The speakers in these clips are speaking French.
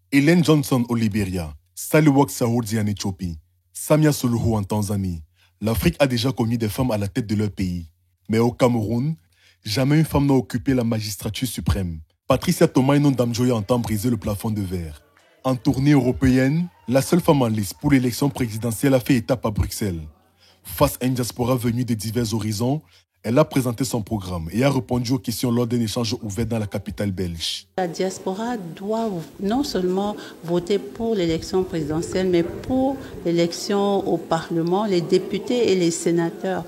Ellen Johnson au Libéria, Sahle-Work Saoudi en Éthiopie, Samia Suluhu en Tanzanie. L'Afrique a déjà connu des femmes à la tête de leur pays. Mais au Cameroun, jamais une femme n'a occupé la magistrature suprême. Patricia Tomaino Ndamjoya entend briser le plafond de verre. En tournée européenne, la seule femme en liste pour l'élection présidentielle a fait étape à Bruxelles. Face à une diaspora venue de divers horizons, elle a présenté son programme et a répondu aux questions lors d'un échange ouvert dans la capitale belge. La diaspora doit non seulement voter pour l'élection présidentielle, mais pour l'élection au Parlement, les députés et les sénateurs.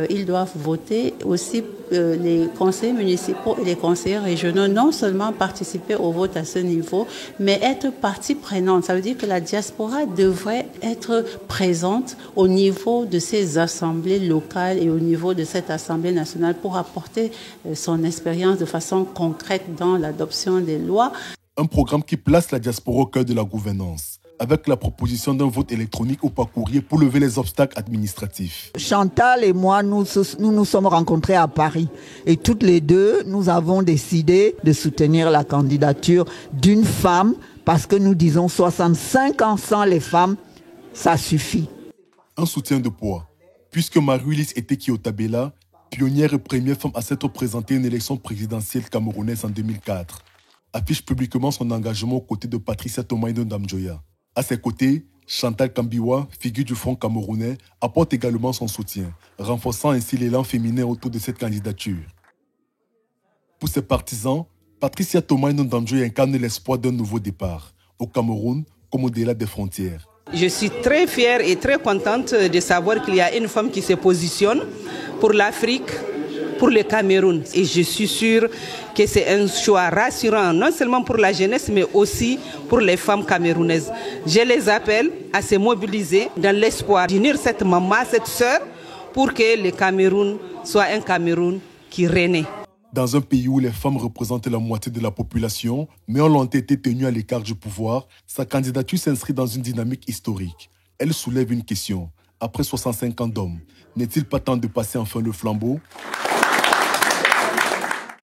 Ils doivent voter aussi les conseillers municipaux et les conseillers régionaux, non seulement participer au vote à ce niveau, mais être partie prenante. Ça veut dire que la diaspora devrait être présente au niveau de ces assemblées locales et au niveau de cette Assemblée nationale pour apporter son expérience de façon concrète dans l'adoption des lois. Un programme qui place la diaspora au cœur de la gouvernance, avec la proposition d'un vote électronique ou par courrier pour lever les obstacles administratifs. Chantal et moi, nous nous sommes rencontrés à Paris. Et toutes les deux, nous avons décidé de soutenir la candidature d'une femme parce que nous disons 65 ans sans les femmes, ça suffit. Un soutien de poids, puisque Marie-Ulysse Eteki-Otabella, pionnière et première femme à s'être présentée à une élection présidentielle camerounaise en 2004, affiche publiquement son engagement aux côtés de Patricia Tomaino Ndamjoya. À ses côtés, Chantal Kambiwa, figure du Front camerounais, apporte également son soutien, renforçant ainsi l'élan féminin autour de cette candidature. Pour ses partisans, Patricia Tomaino Ndamjoya incarne l'espoir d'un nouveau départ, au Cameroun comme au-delà des frontières. Je suis très fière et très contente de savoir qu'il y a une femme qui se positionne pour l'Afrique, pour le Cameroun. Et je suis sûre que c'est un choix rassurant, non seulement pour la jeunesse, mais aussi pour les femmes camerounaises. Je les appelle à se mobiliser dans l'espoir d'unir cette maman, cette sœur, pour que le Cameroun soit un Cameroun qui renaît. Dans un pays où les femmes représentent la moitié de la population, mais ont longtemps été tenues à l'écart du pouvoir, sa candidature s'inscrit dans une dynamique historique. Elle soulève une question. Après 65 ans d'homme, n'est-il pas temps de passer enfin le flambeau ?